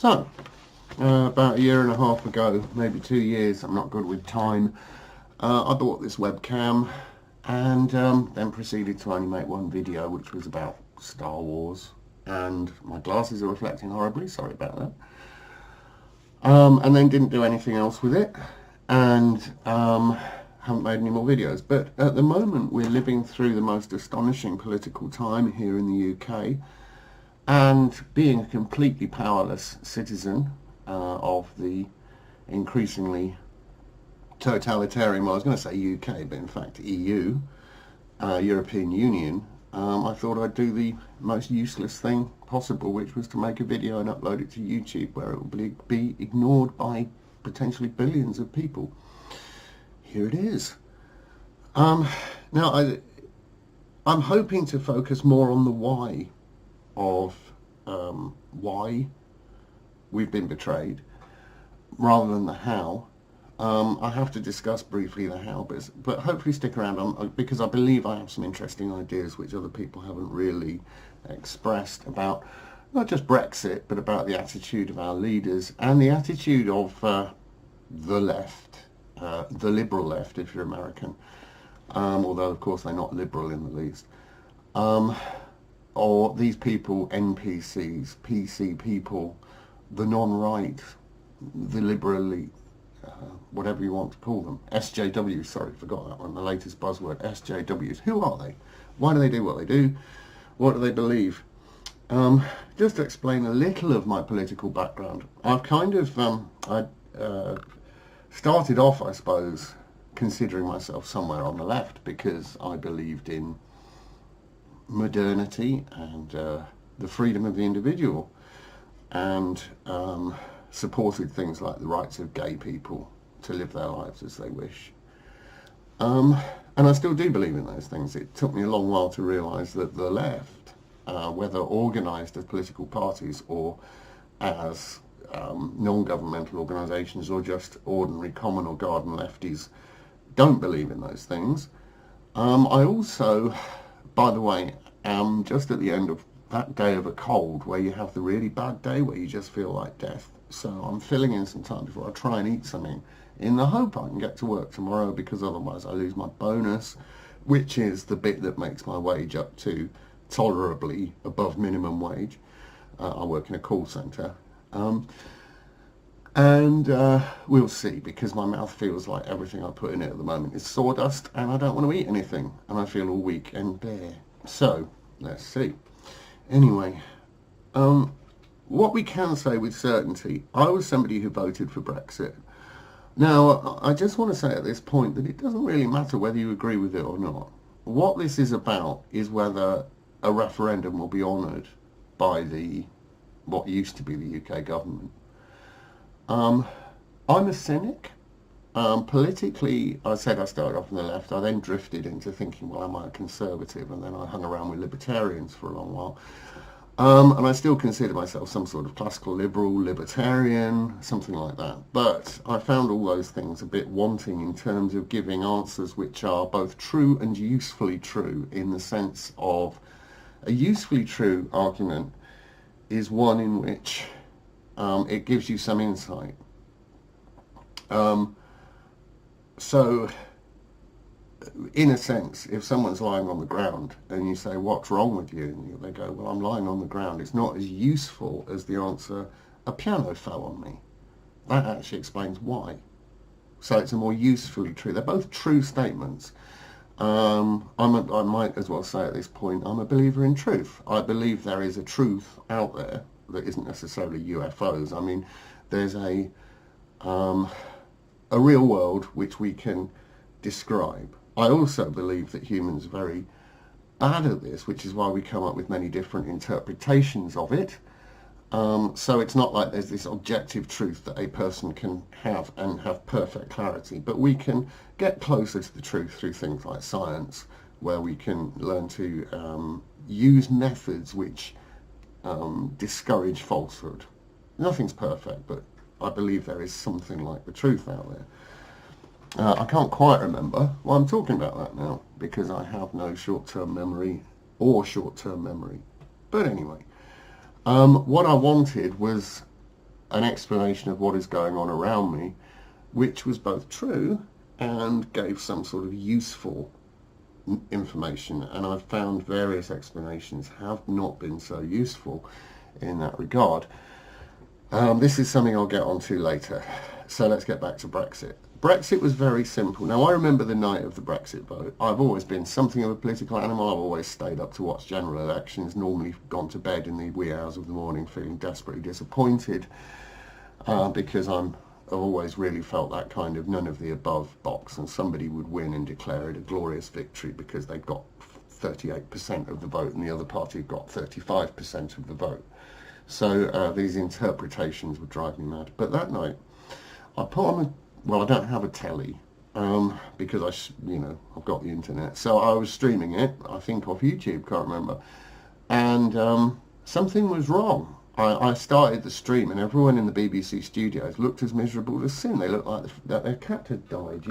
So, about a year and a half ago, maybe 2 years, I'm not good with time, I bought this webcam and then proceeded to only make one video, which was about Star Wars. And my glasses are reflecting horribly, sorry about that. And then didn't do anything else with it, and haven't made any more videos. But at the moment, we're living through the most astonishing political time here in the UK. And being a completely powerless citizen of the increasingly totalitarian, well, I was going to say UK, but in fact EU, European Union, I thought I'd do the most useless thing possible, which was to make a video and upload it to YouTube, where it will be ignored by potentially billions of people. Here it is. Now, I'm hoping to focus more on the why of why we've been betrayed, rather than the how. I have to discuss briefly the how, but hopefully stick around because I believe I have some interesting ideas which other people haven't really expressed about not just Brexit, but about the attitude of our leaders and the attitude of the left, the liberal left if you're American, although of course they're not liberal in the least. Or these people, NPCs, PC people, the non-right, the liberally, whatever you want to call them, SJWs, sorry, forgot that one, the latest buzzword, SJWs. Who are they? Why do they do what they do? What do they believe? Just to explain a little of my political background, I've kind of, started off, I suppose, considering myself somewhere on the left because I believed in modernity and the freedom of the individual, and supported things like the rights of gay people to live their lives as they wish. And I still do believe in those things. It took me a long while to realise that the left, whether organised as political parties or as non-governmental organisations or just ordinary common or garden lefties, don't believe in those things. I also, by the way, am just at the end of that day of a cold where you have the really bad day where you just feel like death. So I'm filling in some time before I try and eat something in the hope I can get to work tomorrow, because otherwise I lose my bonus, which is the bit that makes my wage up to tolerably above minimum wage. I work in a call centre. And we'll see, because my mouth feels like everything I put in it at the moment is sawdust, and I don't want to eat anything, and I feel all weak and bare. So, let's see. Anyway, what we can say with certainty, I was somebody who voted for Brexit. Now, I just want to say at this point that it doesn't really matter whether you agree with it or not. What this is about is whether a referendum will be honoured by what used to be the UK government. I'm a cynic. Politically, I said I started off on the left. I then drifted into thinking, well, am I a conservative? And then I hung around with libertarians for a long while. And I still consider myself some sort of classical liberal, libertarian, something like that. But I found all those things a bit wanting in terms of giving answers which are both true and usefully true, in the sense of a usefully true argument is one in which it gives you some insight. So, in a sense, if someone's lying on the ground and you say, what's wrong with you? And they go, well, I'm lying on the ground. It's not as useful as the answer, a piano fell on me. That actually explains why. So it's a more usefully true. They're both true statements. I might as well say at this point, I'm a believer in truth. I believe there is a truth out there that isn't necessarily UFOs. I mean, there's a real world which we can describe. I also believe that humans are very bad at this, which is why we come up with many different interpretations of it. So it's not like there's this objective truth that a person can have and have perfect clarity, but we can get closer to the truth through things like science, where we can learn to use methods which discourage falsehood. Nothing's perfect, but I believe there is something like the truth out there. I can't quite remember why I'm talking about that now, because I have no short-term memory or short-term memory. But anyway, what I wanted was an explanation of what is going on around me, which was both true and gave some sort of useful information. And I've found various explanations have not been so useful in that regard. This is something I'll get onto later. So let's get back to Brexit. Brexit was very simple. Now, I remember the night of the Brexit vote. I've always been something of a political animal. I've always stayed up to watch general elections, normally gone to bed in the wee hours of the morning feeling desperately disappointed because I've always really felt that kind of none of the above box, and somebody would win and declare it a glorious victory because they got 38% of the vote and the other party got 35% of the vote. So these interpretations would drive me mad. But that night, I put on I don't have a telly because I've got the internet. So I was streaming it, I think off YouTube, can't remember. And something was wrong. I started the stream and everyone in the BBC studios looked as miserable as sin. They looked like their cat had died,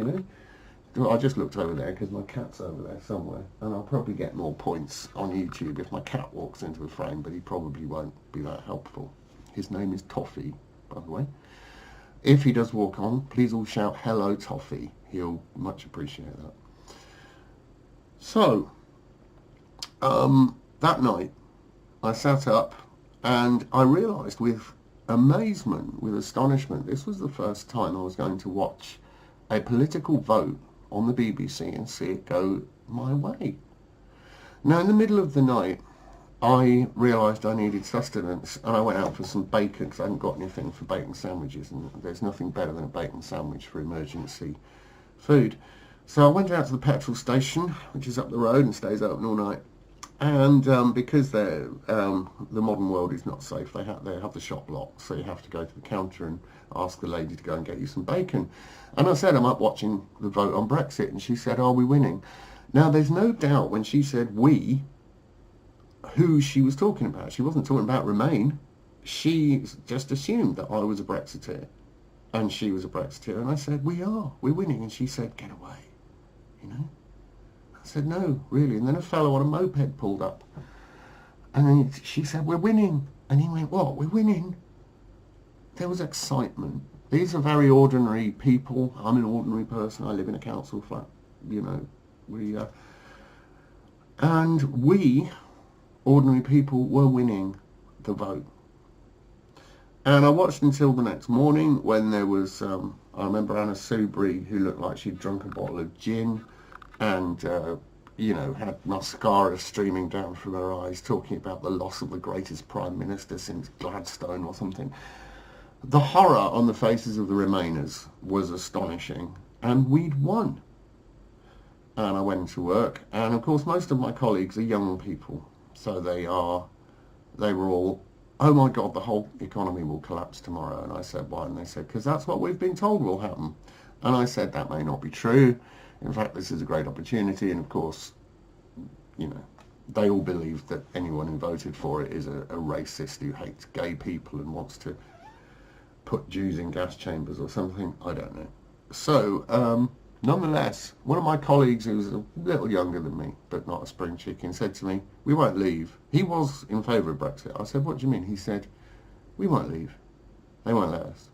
I just looked over there because my cat's over there somewhere, and I'll probably get more points on YouTube if my cat walks into the frame, but he probably won't be that helpful. His name is Toffee, by the way. If he does walk on, please all shout, "Hello, Toffee." He'll much appreciate that. So, that night, I sat up and I realised with amazement, with astonishment, this was the first time I was going to watch a political vote on the BBC and see it go my way. Now, in the middle of the night, I realised I needed sustenance, and I went out for some bacon because I hadn't got anything for bacon sandwiches, and there's nothing better than a bacon sandwich for emergency food. So I went out to the petrol station, which is up the road and stays open all night. And because the modern world is not safe, they have the shop locked, so you have to go to the counter and ask the lady to go and get you some bacon. And I said, I'm up watching the vote on Brexit, and she said, are we winning? Now, there's no doubt when she said we, who she was talking about. She wasn't talking about Remain. She just assumed that I was a Brexiteer, and she was a Brexiteer. And I said, we're winning. And she said, get away, I said, no, really. And then a fellow on a moped pulled up. And then she said, we're winning. And he went, what, we're winning? There was excitement. These are very ordinary people. I'm an ordinary person. I live in a council flat, and we, ordinary people, were winning the vote. And I watched until the next morning when there was, I remember Anna Soubry, who looked like she'd drunk a bottle of gin, and had mascara streaming down from her eyes, talking about the loss of the greatest Prime Minister since Gladstone or something. The horror on the faces of the Remainers was astonishing, and we'd won. And I went to work, and of course most of my colleagues are young people, so they were all, oh my God, the whole economy will collapse tomorrow. And I said, why? And they said, because that's what we've been told will happen. And I said, that may not be true. In fact, this is a great opportunity. And of course, they all believe that anyone who voted for it is a racist who hates gay people and wants to put Jews in gas chambers or something. I don't know. So, nonetheless, one of my colleagues, who was a little younger than me, but not a spring chicken, said to me, we won't leave. He was in favour of Brexit. I said, what do you mean? He said, we won't leave. They won't let us.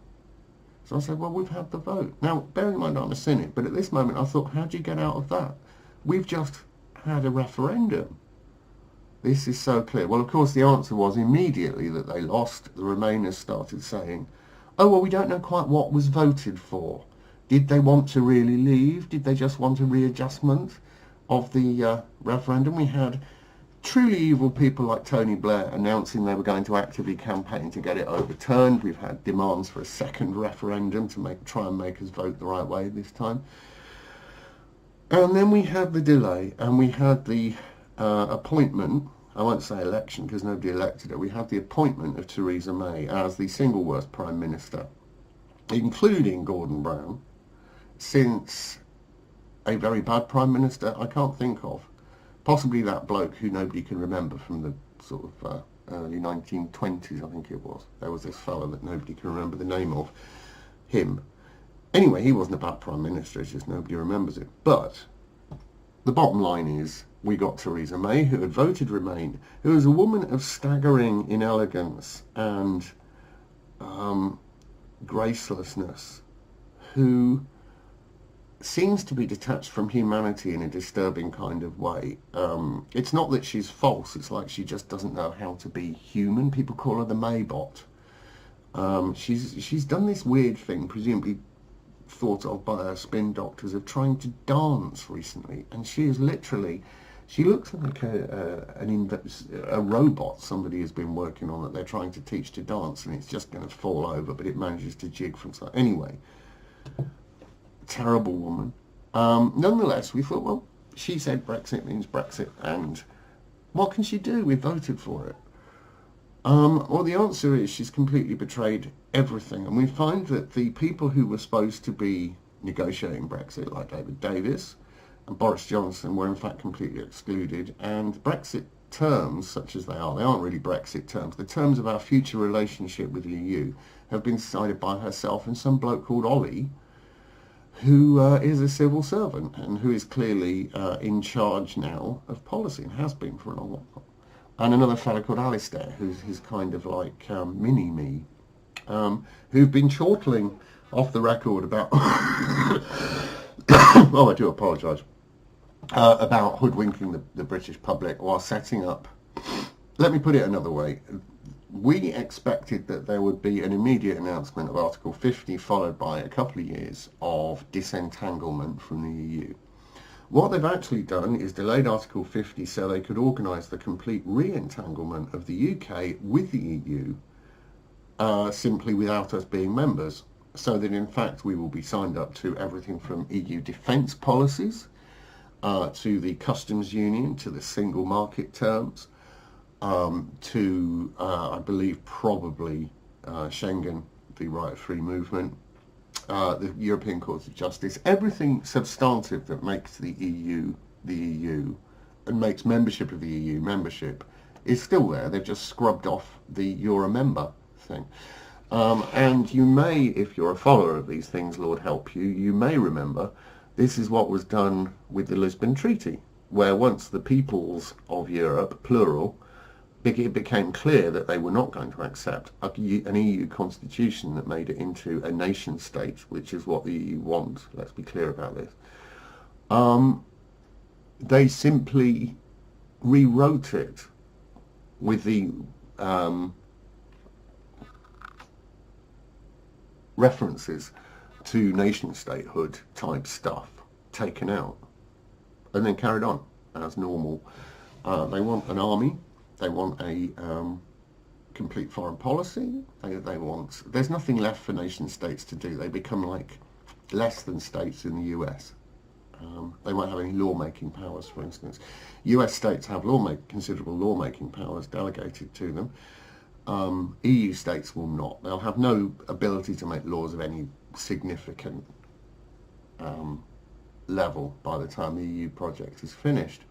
So I said, well, we've had the vote. Now, bearing in mind I'm a cynic, but at this moment I thought, how do you get out of that? We've just had a referendum. This is so clear. Well, of course, the answer was immediately that they lost. The Remainers started saying, oh, well, we don't know quite what was voted for. Did they want to really leave? Did they just want a readjustment of the referendum? We had truly evil people like Tony Blair announcing they were going to actively campaign to get it overturned. We've had demands for a second referendum to try and make us vote the right way this time. And then we had the delay, and we had the appointment, I won't say election because nobody elected her, we had the appointment of Theresa May as the single worst Prime Minister, including Gordon Brown, since a very bad Prime Minister I can't think of. Possibly that bloke who nobody can remember from the sort of early 1920s, I think it was. There was this fellow that nobody can remember the name of, him. Anyway, he wasn't a bad Prime Minister, it's just nobody remembers it. But the bottom line is, we got Theresa May, who had voted Remain, who was a woman of staggering inelegance and gracelessness, who seems to be detached from humanity in a disturbing kind of way. It's not that she's false, it's like she just doesn't know how to be human. People call her the Maybot. She's done this weird thing, presumably thought of by her spin doctors, of trying to dance recently, and she is literally, she looks like a robot somebody has been working on that they're trying to teach to dance, and it's just going to fall over, but it manages to jig from side. Anyway, terrible woman. Nonetheless, we thought, well, she said Brexit means Brexit, and what can she do? We voted for it. Well, the answer is she's completely betrayed everything, and we find that the people who were supposed to be negotiating Brexit, like David Davis and Boris Johnson, were in fact completely excluded, and Brexit terms, such as they aren't really Brexit terms. The terms of our future relationship with the EU have been decided by herself and some bloke called Ollie, who is a civil servant and who is clearly in charge now of policy and has been for a long while. And another fellow called Alistair, who's kind of like mini-me, who've been chortling off the record about, oh, I do apologise, about hoodwinking the British public while setting up, let me put it another way, we expected that there would be an immediate announcement of Article 50 followed by a couple of years of disentanglement from the EU. What they've actually done is delayed Article 50 so they could organise the complete re-entanglement of the UK with the EU simply without us being members, so that in fact we will be signed up to everything from EU defence policies to the customs union, to the single market terms, to, I believe, probably Schengen, the right of free movement, the European Court of Justice, everything substantive that makes the EU and makes membership of the EU membership is still there. They've just scrubbed off the you're a member thing. And you may, if you're a follower of these things, Lord help you, you may remember this is what was done with the Lisbon Treaty, where once the peoples of Europe, plural, it became clear that they were not going to accept an EU constitution that made it into a nation state, which is what the EU wants. Let's be clear about this. They simply rewrote it with the references to nation statehood type stuff taken out, and then carried on as normal. They want an army. They want a complete foreign policy. They want. There's nothing left for nation states to do. They become like less than states in the US. They won't have any lawmaking powers, for instance. US states have considerable lawmaking powers delegated to them. EU states will not. They'll have no ability to make laws of any significant level by the time the EU project is finished.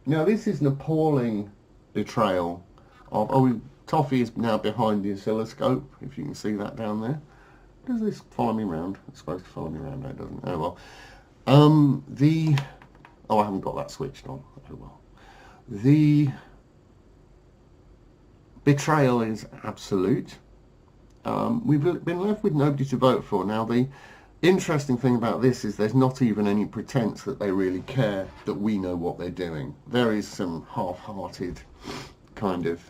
Now, this is an appalling betrayal of... Oh, Toffee is now behind the oscilloscope, if you can see that down there. Does this follow me around? It's supposed to follow me around, no, it doesn't. Oh, well. Oh, I haven't got that switched on. Oh, well. The betrayal is absolute. We've been left with nobody to vote for. Now, the interesting thing about this is there's not even any pretense that they really care that we know what they're doing. There is some half-hearted kind of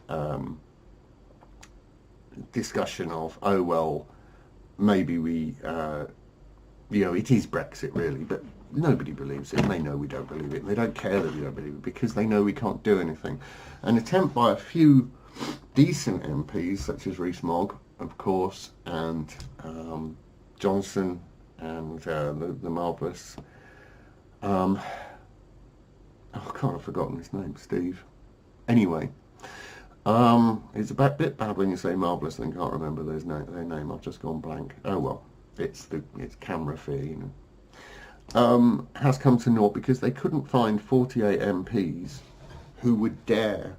discussion of, oh, well, maybe we, it is Brexit, really, but nobody believes it. They know we don't believe it. They don't care that we don't believe it because they know we can't do anything. An attempt by a few decent MPs, such as Rees-Mogg, of course, and Johnson, and the marvellous, oh, God, I've forgotten his name, Steve. Anyway, it's a bit bad when you say marvellous and can't remember their name. I've just gone blank. Oh well, it's camera fear, you know. Has come to naught because they couldn't find 48 MPs who would dare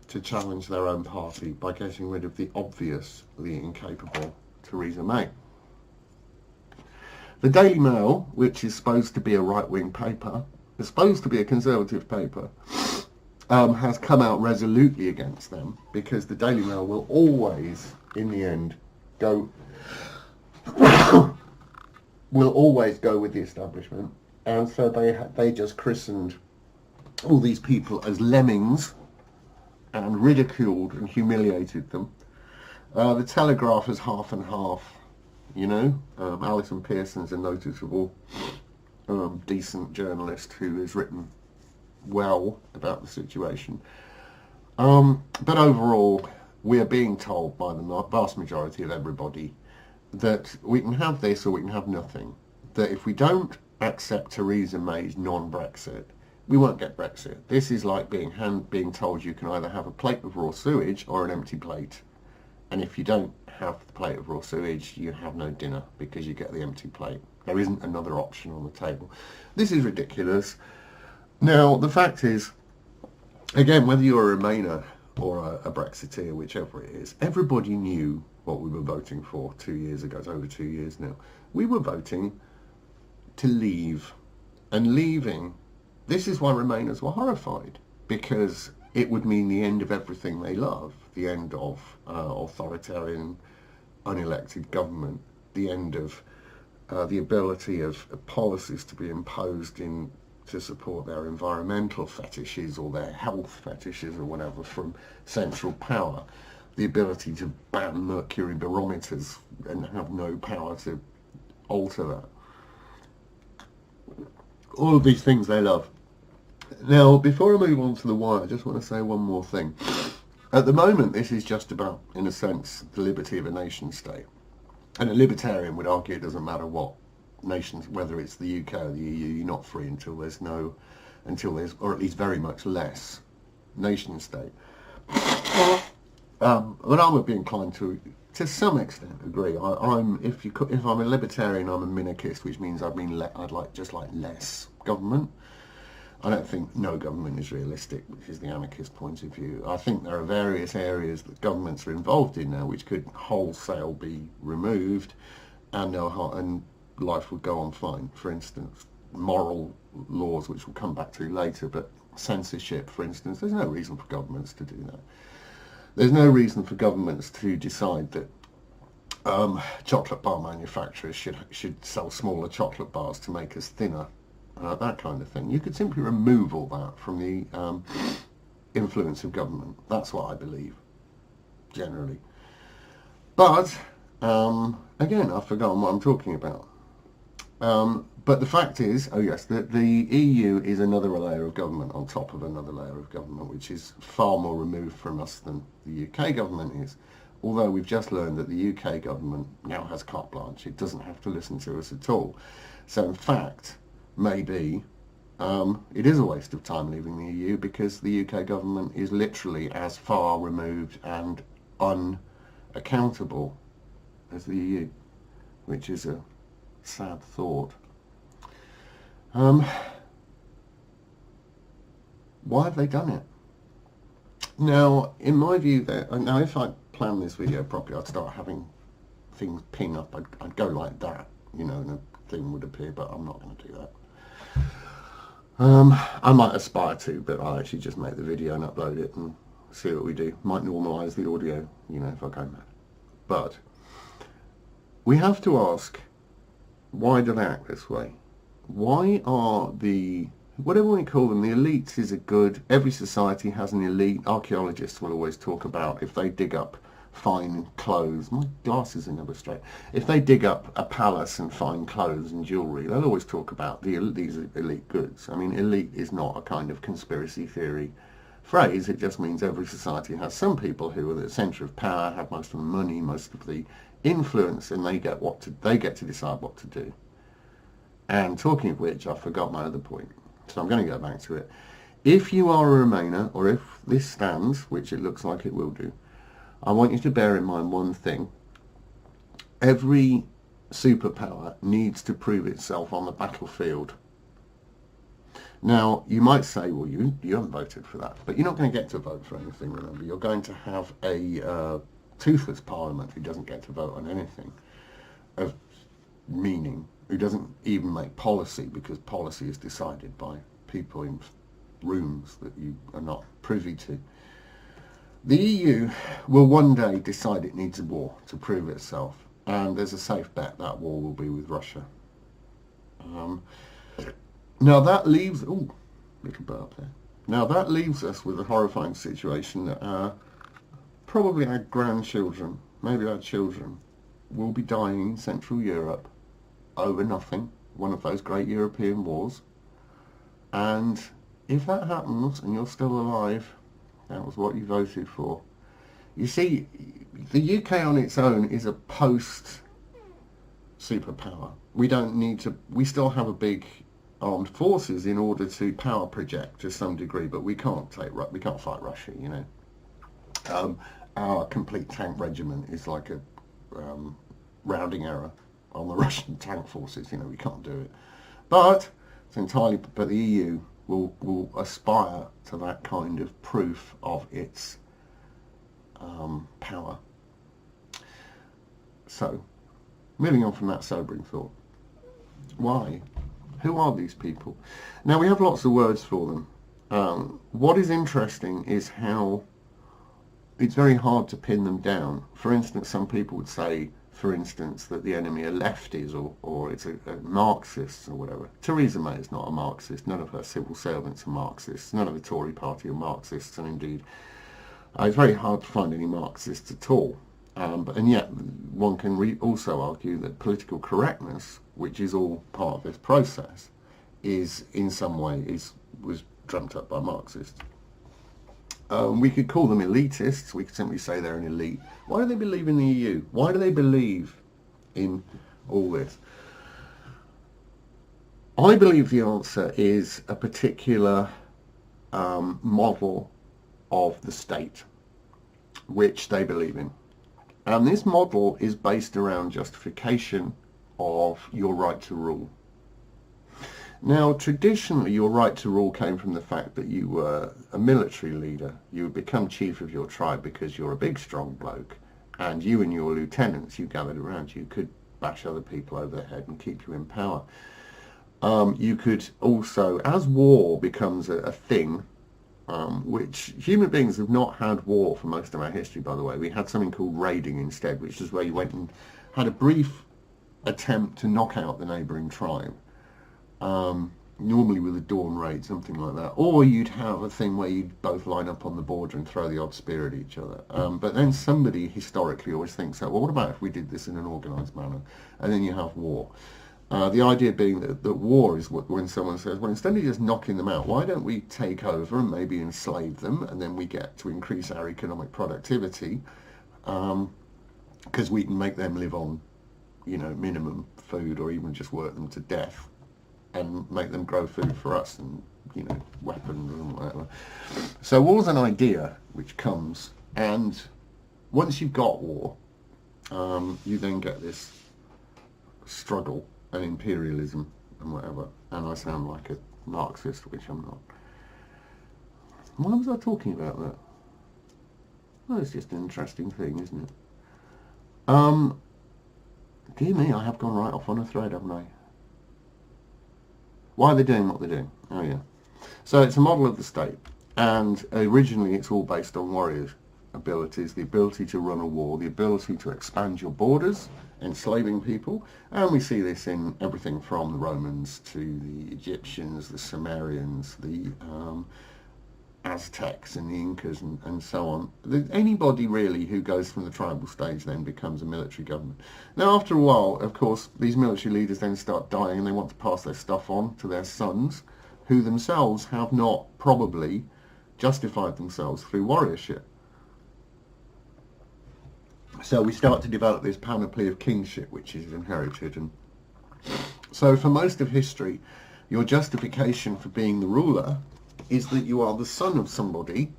to challenge their own party by getting rid of the obviously incapable Theresa May. The Daily Mail, which is supposed to be a right-wing paper, is supposed to be a conservative paper, has come out resolutely against them, because the Daily Mail will always, in the end, go will always go with the establishment, and so they just christened all these people as lemmings and ridiculed and humiliated them. The Telegraph is half and half, you know. Alison Pearson's a noticeable, decent journalist who has written well about the situation. But overall, we are being told by the vast majority of everybody that we can have this or we can have nothing. That if we don't accept Theresa May's non-Brexit, we won't get Brexit. This is like being told you can either have a plate of raw sewage or an empty plate. And if you don't have the plate of raw sewage, you have no dinner because you get the empty plate. There isn't another option on the table. This is ridiculous. Now, the fact is, again, whether you're a Remainer or a Brexiteer, whichever it is, everybody knew what we were voting for 2 years ago. It's over 2 years now. We were voting to leave. And leaving, this is why Remainers were horrified, because it would mean the end of everything they love, the end of authoritarian, unelected government, the end of the ability of policies to be imposed to support their environmental fetishes or their health fetishes or whatever from central power, the ability to ban mercury barometers and have no power to alter that. All of these things they love. Now, before I move on to the why, I just want to say one more thing. At the moment, this is just about, in a sense, the liberty of a nation state. And a libertarian would argue it doesn't matter what nations, whether it's the UK or the EU, you're not free until there's, or at least very much less, nation state. But I would be inclined to some extent, agree. If I'm a libertarian, I'm a minarchist, which means I'd like less government. I don't think no government is realistic, which is the anarchist point of view. I think there are various areas that governments are involved in now which could wholesale be removed, and life would go on fine. For instance, moral laws, which we'll come back to later, but censorship, for instance, there's no reason for governments to do that. There's no reason for governments to decide that chocolate bar manufacturers should sell smaller chocolate bars to make us thinner. That kind of thing. You could simply remove all that from the influence of government. That's what I believe, generally. But, again, I've forgotten what I'm talking about. But the fact is, that the EU is another layer of government on top of another layer of government, which is far more removed from us than the UK government is. Although we've just learned that the UK government now has carte blanche. It doesn't have to listen to us at all. So, in fact, maybe it is a waste of time leaving the EU, because the UK government is literally as far removed and unaccountable as the EU, which is a sad thought. Why have they done it? Now, in my view, if I planned this video properly, I'd start having things ping up. I'd go like that, and a thing would appear, but I'm not going to do that. I might aspire to, but I'll actually just make the video and upload it and see what we do. Might normalise the audio, if I go mad. But we have to ask, why do they act this way? Why are whatever we call them, the elites is a good, every society has an elite. Archaeologists will always talk about if they dig up fine clothes, my glasses are never straight, if they dig up a palace and find clothes and jewellery, they'll always talk about these elite goods. I mean, elite is not a kind of conspiracy theory phrase. It just means every society has some people who are at the centre of power, have most of the money, most of the influence, and they get to decide what to do. And talking of which, I forgot my other point, so I'm going to go back to it. If you are a Remainer, or if this stands, which it looks like it will do, I want you to bear in mind one thing. Every superpower needs to prove itself on the battlefield. Now, you might say, well, you haven't voted for that, but you're not going to get to vote for anything, remember. You're going to have a toothless parliament who doesn't get to vote on anything of meaning, who doesn't even make policy, because policy is decided by people in rooms that you are not privy to. The EU will one day decide it needs a war to prove itself, and there's a safe bet that war will be with Russia. Now that leaves... Ooh, little burp there. Now that leaves us with a horrifying situation that probably our grandchildren, maybe our children, will be dying in Central Europe over nothing, one of those great European wars. And if that happens and you're still alive, that was what you voted for. You see, the UK on its own is a post-superpower. We don't need to... We still have a big armed forces in order to power project to some degree, but we can't fight Russia, you know. Our complete tank regiment is like a rounding error on the Russian tank forces. You know, we can't do it. But the EU will aspire to that kind of proof of its power. So, moving on from that sobering thought, why? Who are these people? Now, we have lots of words for them. What is interesting is how it's very hard to pin them down. For instance, some people would say, for instance, that the enemy are lefties or it's a Marxists or whatever. Theresa May is not a Marxist. None of her civil servants are Marxists. None of the Tory party are Marxists. And indeed, it's very hard to find any Marxists at all. And yet, one can also argue that political correctness, which is all part of this process, is in some way was dreamt up by Marxists. We could call them elitists. We could simply say they're an elite. Why do they believe in the EU? Why do they believe in all this? I believe the answer is a particular model of the state, which they believe in. And this model is based around justification of your right to rule. Now, traditionally, your right to rule came from the fact that you were a military leader. You would become chief of your tribe because you're a big, strong bloke. And you and your lieutenants, you gathered around you, could bash other people over the head and keep you in power. You could also, as war becomes a thing, which human beings have not had war for most of our history, by the way. We had something called raiding instead, which is where you went and had a brief attempt to knock out the neighbouring tribe. Normally with a dawn raid, something like that. Or you'd have a thing where you'd both line up on the border and throw the odd spear at each other. But then somebody historically always thinks, well, what about if we did this in an organised manner? And then you have war. The idea being that war is when someone says, well, instead of just knocking them out, why don't we take over and maybe enslave them, and then we get to increase our economic productivity, because we can make them live on, minimum food, or even just work them to death and make them grow food for us and, weapons and whatever. So war's an idea which comes, and once you've got war, you then get this struggle and imperialism and whatever. And I sound like a Marxist, which I'm not. Why was I talking about that? Well, it's just an interesting thing, isn't it? Dear me, I have gone right off on a thread, haven't I? Why are they doing what they're doing? Oh, yeah. So it's a model of the state. And originally it's all based on warriors' abilities, the ability to run a war, the ability to expand your borders, enslaving people. And we see this in everything from the Romans to the Egyptians, the Sumerians, the Aztecs and the Incas and so on. Anybody really who goes from the tribal stage then becomes a military government. Now after a while, of course, these military leaders then start dying and they want to pass their stuff on to their sons, who themselves have not probably justified themselves through warriorship. So we start to develop this panoply of kingship which is inherited. And so for most of history, your justification for being the ruler is that you are the son of somebody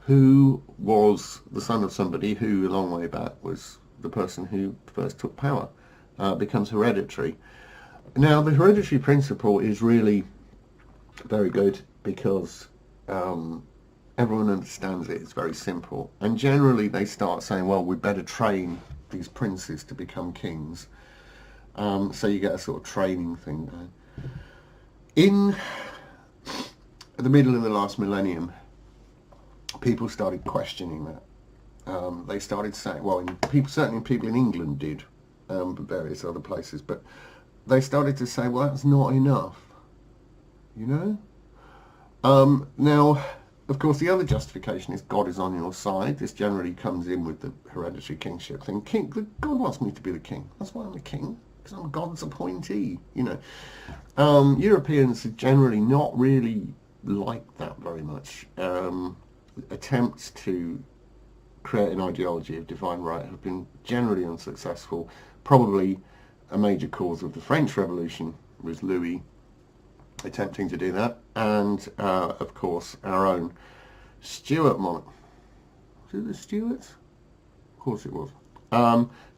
who was the son of somebody who, a long way back, was the person who first took power. Becomes hereditary. Now, the hereditary principle is really very good because everyone understands it. It's very simple. And generally they start saying, well, we better train these princes to become kings. So you get a sort of training thing there. at the middle of the last millennium, people started questioning that. They started saying, well, certainly people in England did, but various other places, but they started to say, well, that's not enough, you know? Now, of course, the other justification is God is on your side. This generally comes in with the hereditary kingship thing. God wants me to be the king. That's why I'm the king, because I'm God's appointee, you know. Europeans are generally not really like that very much. Attempts to create an ideology of divine right have been generally unsuccessful. Probably a major cause of the French Revolution was Louis attempting to do that, and of course our own Stuart monarch. Was it the Stuarts? Of course it was.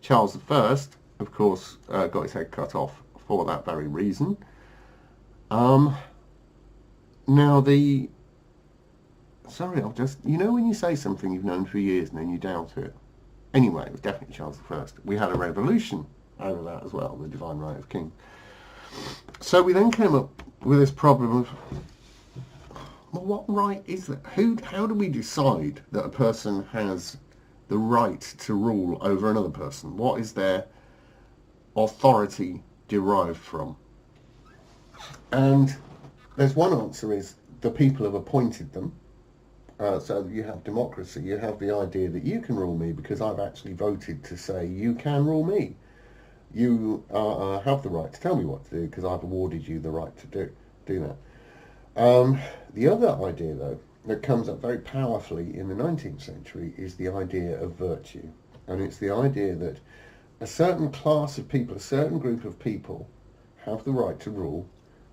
Charles I, of course, got his head cut off for that very reason. Now sorry, I'll just, you know when you say something you've known for years and then you doubt it? Anyway, it was definitely Charles I. We had a revolution over that as well, the divine right of king. So we then came up with this problem of, well, what right is that? How do we decide that a person has the right to rule over another person? What is their authority derived from? And there's one answer is the people have appointed them. So you have democracy, you have the idea that you can rule me because I've actually voted to say you can rule me. You have the right to tell me what to do because I've awarded you the right to do that. The other idea, though, that comes up very powerfully in the 19th century is the idea of virtue. And it's the idea that a certain class of people, a certain group of people have the right to rule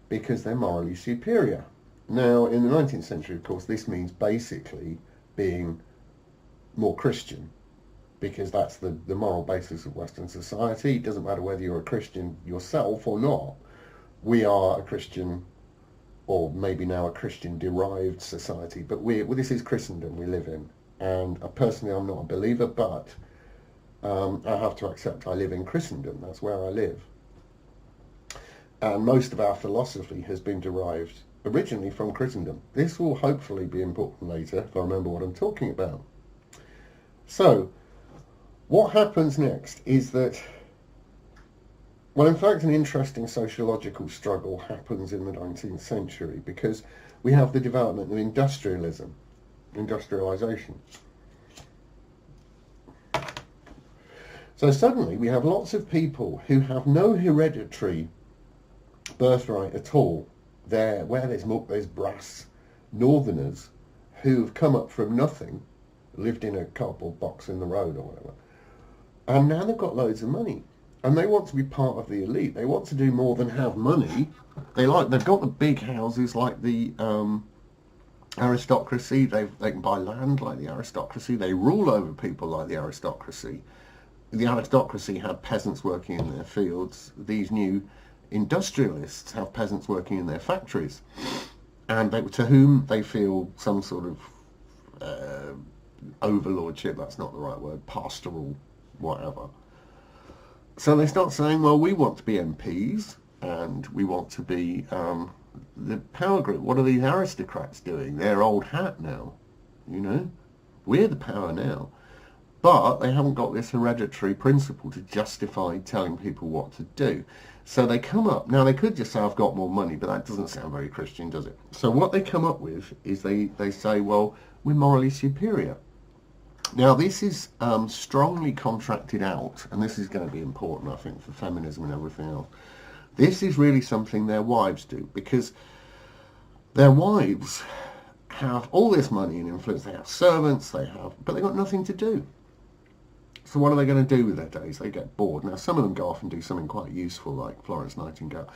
because they're morally superior. Now, in the 19th century, of course, this means basically being more Christian, because that's the moral basis of Western society. It doesn't matter whether you're a Christian yourself or not. We are a Christian, or maybe now a Christian-derived society, but this is Christendom we live in. And personally, I'm not a believer, but I have to accept I live in Christendom. That's where I live. And most of our philosophy has been derived originally from Christendom. This will hopefully be important later if I remember what I'm talking about. So, what happens next is that, well, in fact, an interesting sociological struggle happens in the 19th century because we have the development of industrialization. So suddenly we have lots of people who have no hereditary birthright at all. Where there's milk, there's brass. Northerners who've come up from nothing, lived in a cardboard box in the road or whatever, and now they've got loads of money, and they want to be part of the elite. They want to do more than have money. They've got the big houses like the aristocracy. They can buy land like the aristocracy. They rule over people like the aristocracy. The aristocracy had peasants working in their fields. These new industrialists have peasants working in their factories, and to whom they feel some sort of overlordship. That's not the right word. Pastoral, whatever. So they start saying, well, we want to be MPs, and we want to be the power group. What are these aristocrats doing? They're old hat now, you know. We're the power now. But they haven't got this hereditary principle to justify telling people what to do. So they come up, now they could just say, I've got more money, but that doesn't sound very Christian, does it? So what they come up with is they say, well, we're morally superior. Now this is strongly contracted out, and this is going to be important, I think, for feminism and everything else. This is really something their wives do, because their wives have all this money and influence. They have servants, but they've got nothing to do. So what are they going to do with their days? They get bored. Now, some of them go off and do something quite useful, like Florence Nightingale.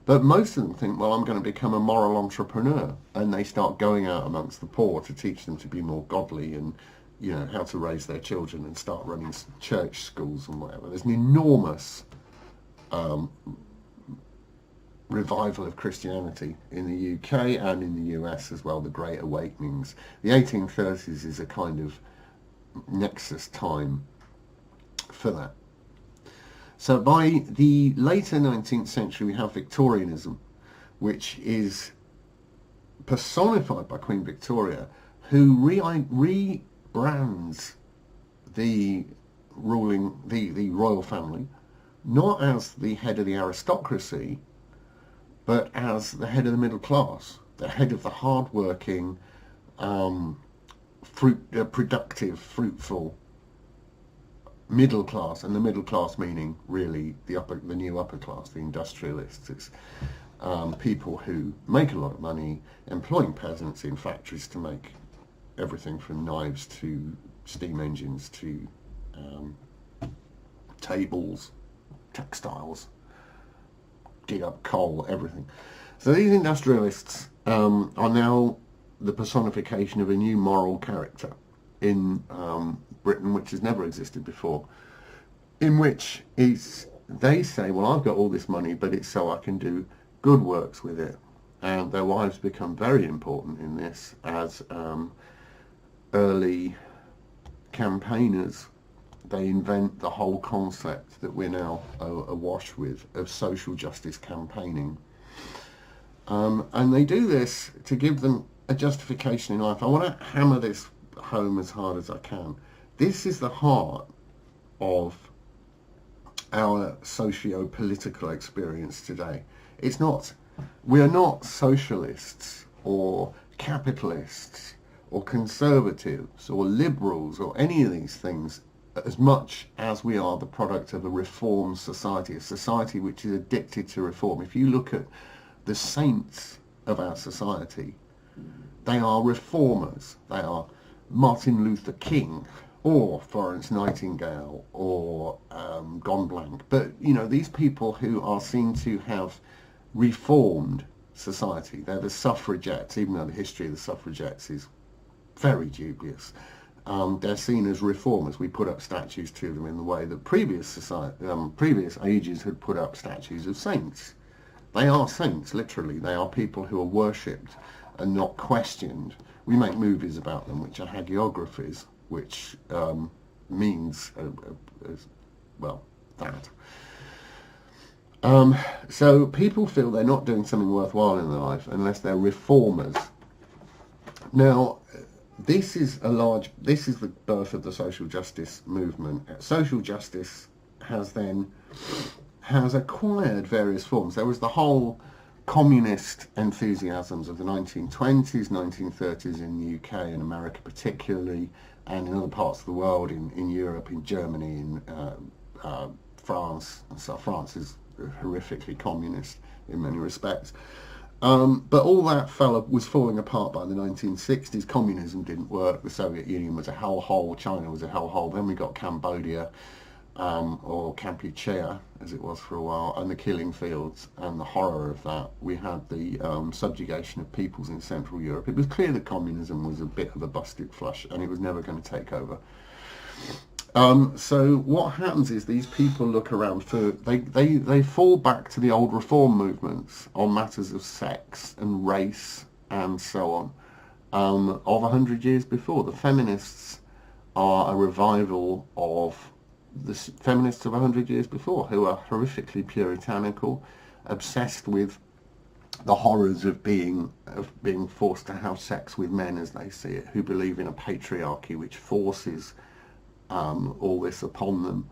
But most of them think, well, I'm going to become a moral entrepreneur. And they start going out amongst the poor to teach them to be more godly and, you know, how to raise their children and start running church schools and whatever. There's an enormous revival of Christianity in the UK and in the US as well, the Great Awakenings. The 1830s is a kind of nexus time for that. So by the later 19th century we have Victorianism, which is personified by Queen Victoria, who rebrands the the royal family not as the head of the aristocracy, but as the head of the middle class, the head of the hard-working, productive, fruitful middle class, and the middle class meaning really the new upper class, the industrialists. It's people who make a lot of money, employing peasants in factories to make everything from knives to steam engines to tables, textiles, dig up coal, everything. So these industrialists are now the personification of a new moral character in Britain, which has never existed before, in which they say, well, I've got all this money, but it's so I can do good works with it. And their wives become very important in this as early campaigners. They invent the whole concept that we're now awash with of social justice campaigning. And they do this to give them a justification in life. I want to hammer this home as hard as I can. This is the heart of our socio-political experience today. We are not socialists or capitalists or conservatives or liberals or any of these things, as much as we are the product of a reformed society, a society which is addicted to reform. If you look at the saints of our society, they are reformers. They are Martin Luther King or Florence Nightingale or gone blank. But, these people who are seen to have reformed society, they're the suffragettes, even though the history of the suffragettes is very dubious. They're seen as reformers. We put up statues to them in the way that previous ages had put up statues of saints. They are saints, literally. They are people who are worshipped and not questioned. We make movies about them, which are hagiographies, which means, that. So people feel they're not doing something worthwhile in their life unless they're reformers. Now, this is the birth of the social justice movement. Social justice has acquired various forms. There was the whole communist enthusiasms of the 1920s, 1930s in the UK and America particularly, and in other parts of the world, in Europe, in Germany, in France. So France is horrifically communist in many respects. But all that was falling apart by the 1960s. Communism didn't work. The Soviet Union was a hellhole. China was a hellhole. Then we got Cambodia, or Kampuchea, as it was for a while, and the killing fields and the horror of that. We had the subjugation of peoples in Central Europe. It was clear that communism was a bit of a busted flush, and it was never going to take over. So what happens is these people look around they fall back to the old reform movements on matters of sex and race and so on, of 100 years before. The feminists are a revival of the feminists of 100 years before, who are horrifically puritanical, obsessed with the horrors of being forced to have sex with men as they see it, who believe in a patriarchy which forces all this upon them,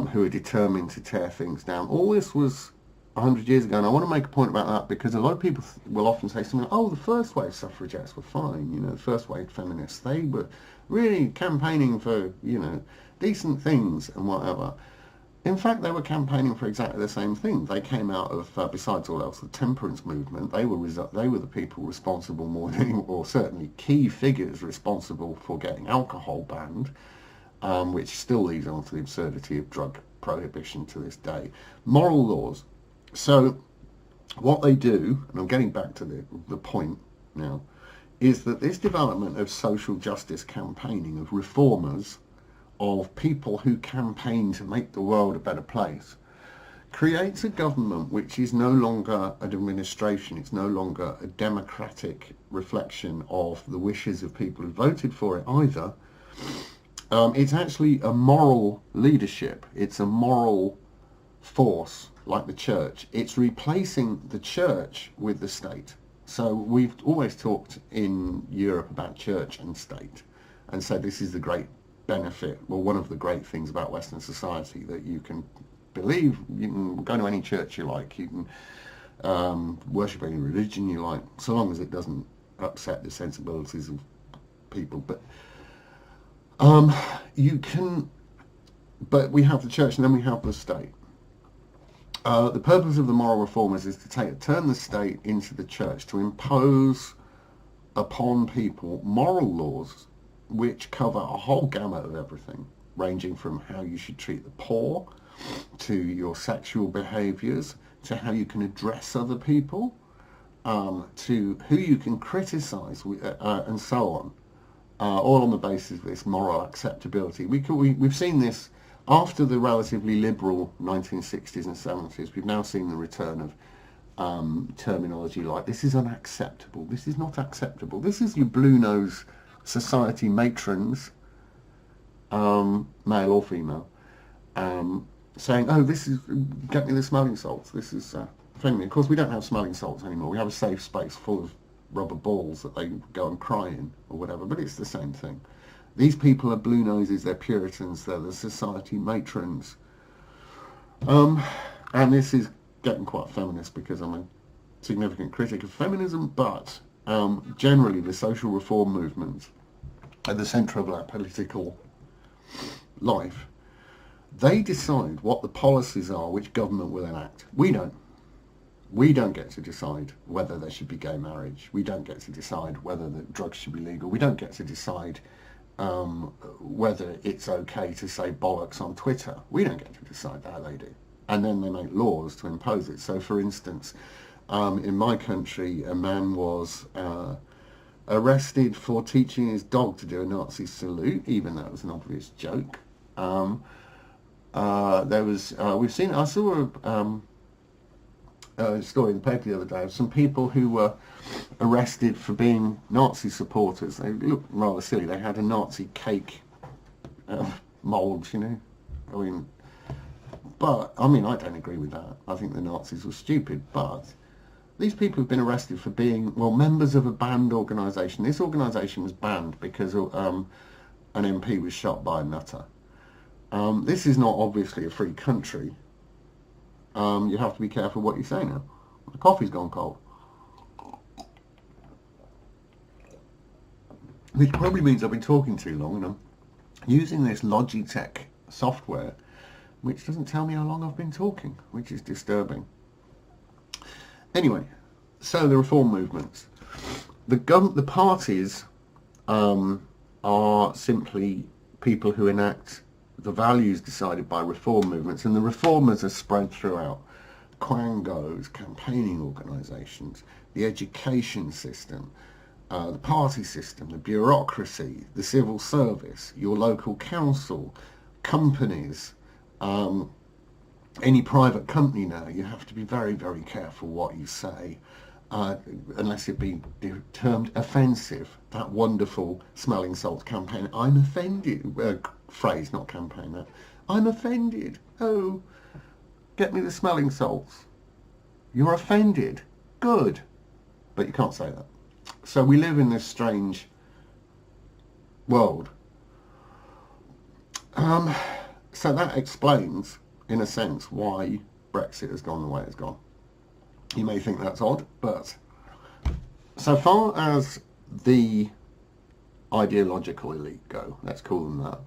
who are determined to tear things down. All this was 100 years ago, and I want to make a point about that because a lot of people will often say something like, oh, the first wave suffragettes were fine, the first wave feminists, they were really campaigning for, decent things and whatever. In fact, they were campaigning for exactly the same thing. They came out of, besides all else, the temperance movement. They were the people responsible or certainly key figures responsible for getting alcohol banned, which still leads on to the absurdity of drug prohibition to this day. Moral laws. So what they do, and I'm getting back to the point now, is that this development of social justice campaigning, of reformers, of people who campaign to make the world a better place, creates a government which is no longer an administration. It's no longer a democratic reflection of the wishes of people who voted for it either. It's actually a moral leadership. It's a moral force, like the church. It's replacing the church with the state. So we've always talked in Europe about church and state and said this is the great benefit, well, one of the great things about Western society, that you can believe, you can go to any church you like, you can worship any religion you like, so long as it doesn't upset the sensibilities of people. But you can, but we have the church and then we have the state. The purpose of the moral reformers is to turn the state into the church, to impose upon people moral laws which cover a whole gamut of everything, ranging from how you should treat the poor, to your sexual behaviours, to how you can address other people, to who you can criticise, and so on, all on the basis of this moral acceptability. We've seen this after the relatively liberal 1960s and 70s. We've now seen the return of terminology like, this is unacceptable, this is not acceptable, this is your blue-nose society matrons, male or female, saying, oh, this is, get me the smelling salts, this is offending me. Of course, we don't have smelling salts anymore. We have a safe space full of rubber balls that they go and cry in, or whatever, but it's the same thing. These people are blue noses, they're Puritans, they're the society matrons. And this is getting quite feminist because I'm a significant critic of feminism, but generally the social reform movement at the centre of our political life, they decide what the policies are which government will enact. We don't. We don't get to decide whether there should be gay marriage. We don't get to decide whether the drugs should be legal. We don't get to decide whether it's okay to say bollocks on Twitter. We don't get to decide that, they do. And then they make laws to impose it. So, for instance, in my country, a man was arrested for teaching his dog to do a Nazi salute, even though it was an obvious joke. I saw a story in the paper the other day of some people who were arrested for being Nazi supporters. They looked rather silly. They had a Nazi cake mould, you know. I don't agree with that. I think the Nazis were stupid, but these people have been arrested for being, well, members of a banned organisation. This organisation was banned because an MP was shot by a nutter. This is not obviously a free country. You have to be careful what you say now. The coffee's gone cold. Which probably means I've been talking too long and I'm using this Logitech software which doesn't tell me how long I've been talking, which is disturbing. Anyway, so the reform movements. The parties are simply people who enact the values decided by reform movements, and the reformers are spread throughout quangos, campaigning organisations, the education system, the party system, the bureaucracy, the civil service, your local council, companies, any private company now. You have to be very, very careful what you say, unless it be termed offensive. That wonderful smelling salt campaign, I'm offended, phrase, not campaign, that. I'm offended. Oh, get me the smelling salts. You're offended. Good. But you can't say that. So we live in this strange world. So that explains, in a sense, why Brexit has gone the way it's gone. You may think that's odd, but so far as the ideological elite go, let's call them that,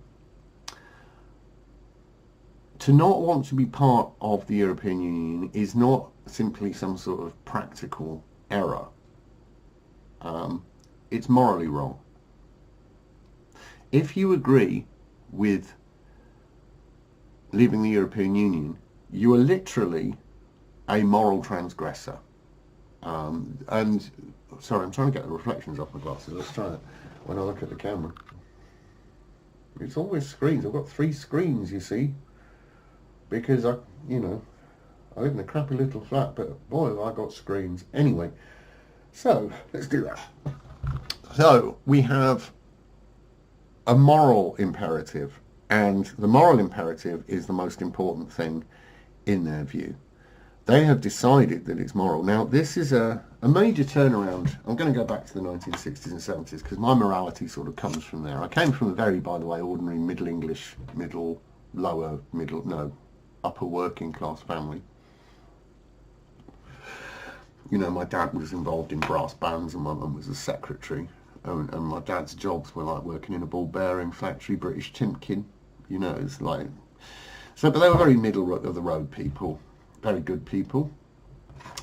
to not want to be part of the European Union is not simply some sort of practical error. It's morally wrong. If you agree with leaving the European Union, you are literally a moral transgressor. And sorry, I'm trying to get the reflections off my glasses. Let's try it when I look at the camera. It's always screens. I've got 3 screens, you see, because I live in a crappy little flat, but boy, have I got screens. Anyway, so let's do that. So we have a moral imperative, and the moral imperative is the most important thing in their view. They have decided that it's moral. Now, this is a A major turnaround. I'm going to go back to the 1960s and 70s because my morality sort of comes from there. I came from a very, by the way, ordinary Middle English, upper working class family. You know, my dad was involved in brass bands and my mum was a secretary. And my dad's jobs were like working in a ball bearing factory, British Timken. You know, it's like... So, but they were very middle of the road people. Very good people,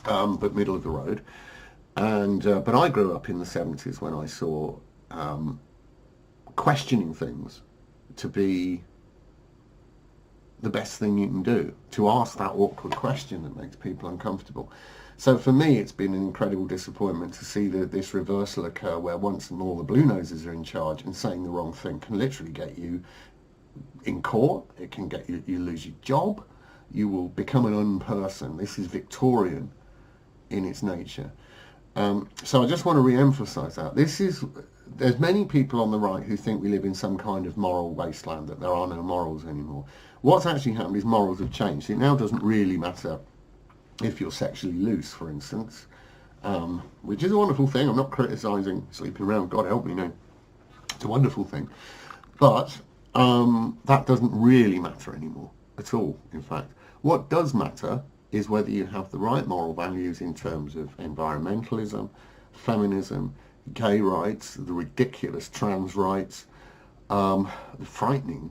but middle of the road. And but I grew up in the 70s when I saw questioning things to be the best thing you can do, to ask that awkward question that makes people uncomfortable. So for me, it's been an incredible disappointment to see this reversal occur where once more the blue noses are in charge and saying the wrong thing can literally get you in court. It can get you lose your job. You will become an unperson. This is Victorian in its nature. So I just want to re-emphasize that. There's many people on the right who think we live in some kind of moral wasteland, that there are no morals anymore. What's actually happened is morals have changed. It now doesn't really matter if you're sexually loose, for instance, which is a wonderful thing. I'm not criticising sleeping around. God help me, no. It's a wonderful thing. But that doesn't really matter anymore at all, in fact. What does matter is whether you have the right moral values in terms of environmentalism, feminism, gay rights, the ridiculous trans rights, the frightening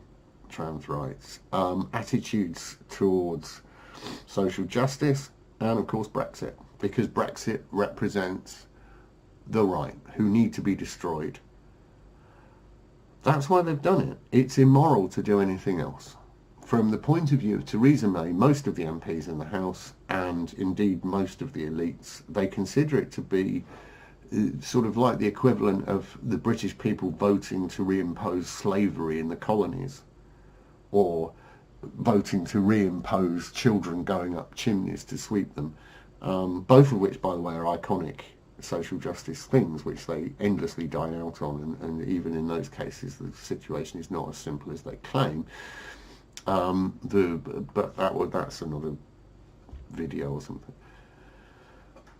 trans rights, attitudes towards social justice, and of course Brexit, because Brexit represents the right, who need to be destroyed. That's why they've done it. It's immoral to do anything else. From the point of view of Theresa May, most of the MPs in the House, and indeed most of the elites, they consider it to be sort of like the equivalent of the British people voting to reimpose slavery in the colonies, or voting to reimpose children going up chimneys to sweep them, both of which, by the way, are iconic social justice things which they endlessly dine out on, and even in those cases the situation is not as simple as they claim. But that's another video or something.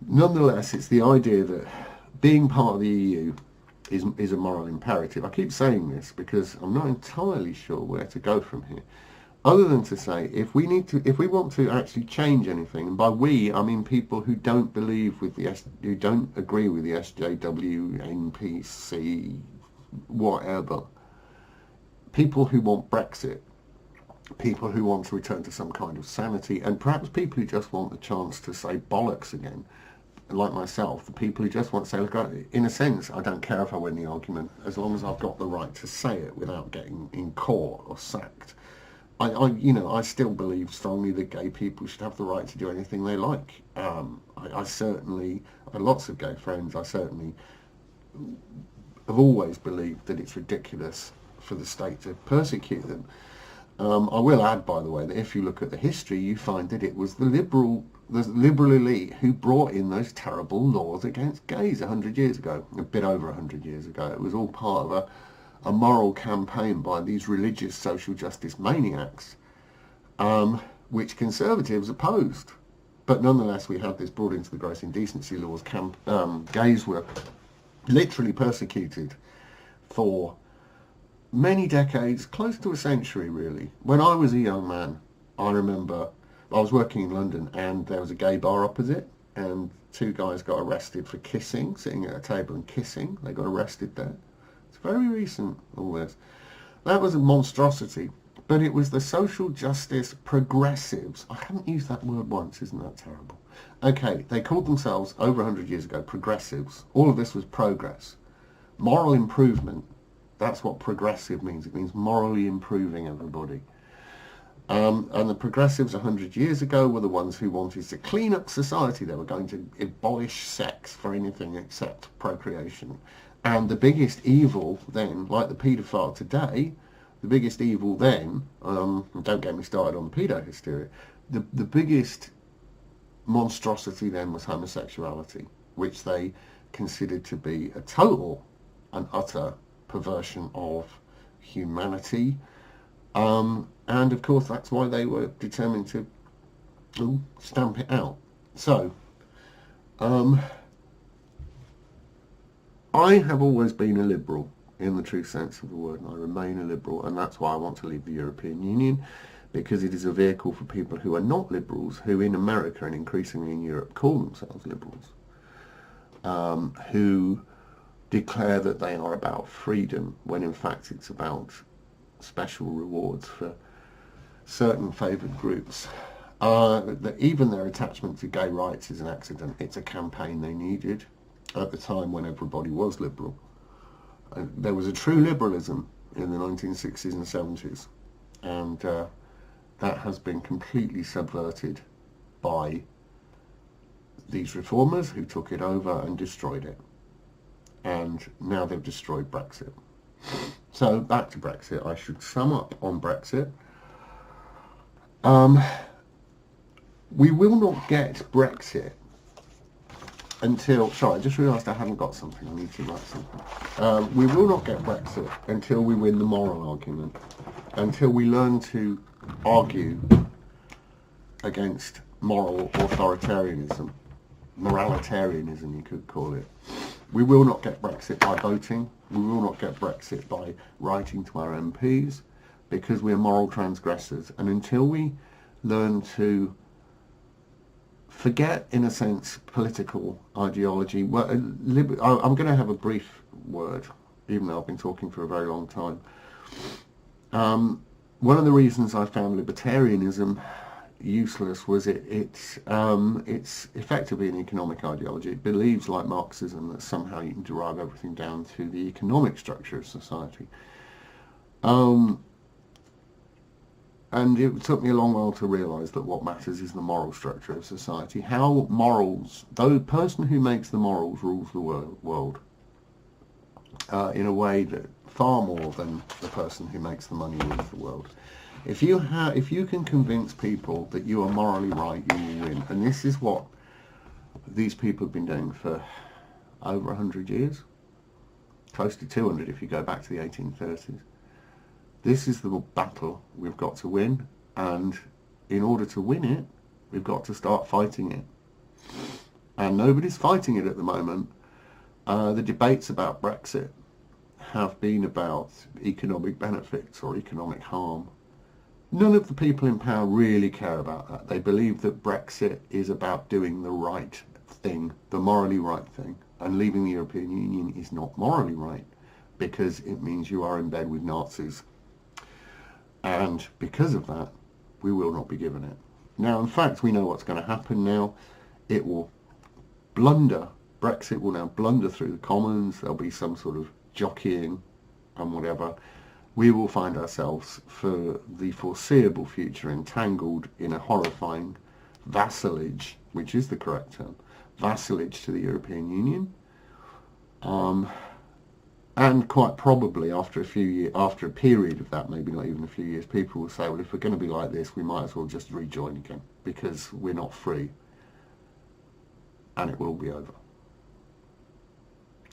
Nonetheless, it's the idea that being part of the EU is a moral imperative. I keep saying this because I'm not entirely sure where to go from here, other than to say if we want to actually change anything, and by we I mean people who don't believe with who don't agree with the SJW, NPC, whatever, people who want Brexit, people who want to return to some kind of sanity, and perhaps people who just want the chance to say bollocks again, like myself, the people who just want to say, look, in a sense, I don't care if I win the argument, as long as I've got the right to say it without getting in court or sacked. I still believe strongly that gay people should have the right to do anything they like. I certainly, I've had lots of gay friends. I certainly have always believed that it's ridiculous for the state to persecute them. I will add, by the way, that if you look at the history, you find that it was the liberal elite who brought in those terrible laws against gays 100 years ago, a bit over 100 years ago. It was all part of a moral campaign by these religious social justice maniacs, which conservatives opposed. But nonetheless, we had this brought into the gross indecency laws. Gays were literally persecuted for many decades, close to a century really. When I was a young man, I remember I was working in London and there was a gay bar opposite, and two guys got arrested for kissing, sitting at a table and kissing. They got arrested there. It's very recent, all this. That was a monstrosity, but it was the social justice progressives. I haven't used that word once, isn't that terrible? Okay, they called themselves, over 100 years ago, progressives. All of this was progress. Moral improvement. That's what progressive means. It means morally improving everybody. And the progressives 100 years ago were the ones who wanted to clean up society. They were going to abolish sex for anything except procreation. And the biggest evil then, like the paedophile today, the biggest evil then, don't get me started on the pedo hysteria, the biggest monstrosity then was homosexuality, which they considered to be a total and utter perversion of humanity, and of course that's why they were determined to stamp it out. So I have always been a liberal in the true sense of the word, and I remain a liberal, and that's why I want to leave the European Union, because it is a vehicle for people who are not liberals, who in America and increasingly in Europe call themselves liberals, who declare that they are about freedom, when in fact it's about special rewards for certain favoured groups. Even their attachment to gay rights is an accident. It's a campaign they needed at the time when everybody was liberal. There was a true liberalism in the 1960s and 70s, and that has been completely subverted by these reformers who took it over and destroyed it. And now they've destroyed Brexit. So back to Brexit. I should sum up on Brexit. We will not get Brexit until... Sorry, I just realised I haven't got something. I need to write something. We will not get Brexit until we win the moral argument, until we learn to argue against moral authoritarianism, moralitarianism you could call it. We will not get Brexit by voting. We will not get Brexit by writing to our MPs, because we are moral transgressors. And until we learn to forget, in a sense, political ideology, well, I'm going to have a brief word, even though I've been talking for a very long time. One of the reasons I found libertarianism useless was it's effectively an economic ideology. It believes, like Marxism, that somehow you can derive everything down to the economic structure of society. And it took me a long while to realise that what matters is the moral structure of society. How morals, the person who makes the morals rules the world in a way that far more than the person who makes the money rules the world. If you can convince people that you are morally right, you will win. And this is what these people have been doing for over 100 years, close to 200 if you go back to the 1830s. This is the battle we've got to win, and in order to win it, we've got to start fighting it. And nobody's fighting it at the moment. The debates about Brexit have been about economic benefits or economic harm. None of the people in power really care about that. They believe that Brexit is about doing the right thing, the morally right thing, and leaving the European Union is not morally right, because it means you are in bed with Nazis. And because of that, we will not be given it. Now, in fact, we know what's going to happen now. It will blunder. Brexit will now blunder through the Commons. There'll be some sort of jockeying and whatever. We will find ourselves, for the foreseeable future, entangled in a horrifying vassalage, which is the correct term, vassalage to the European Union. And quite probably after a few years, after a period of that, maybe not even a few years, people will say, well, if we're going to be like this, we might as well just rejoin again, because we're not free. And it will be over.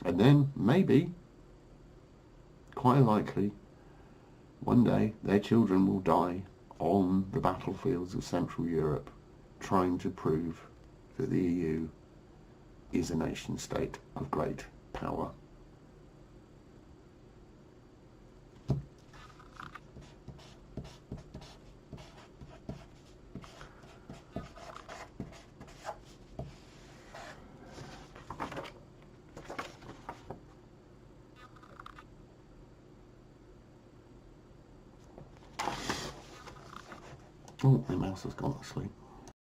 And then, maybe, quite likely, one day their children will die on the battlefields of Central Europe, trying to prove that the EU is a nation state of great power. Oh, my mouse has gone to sleep.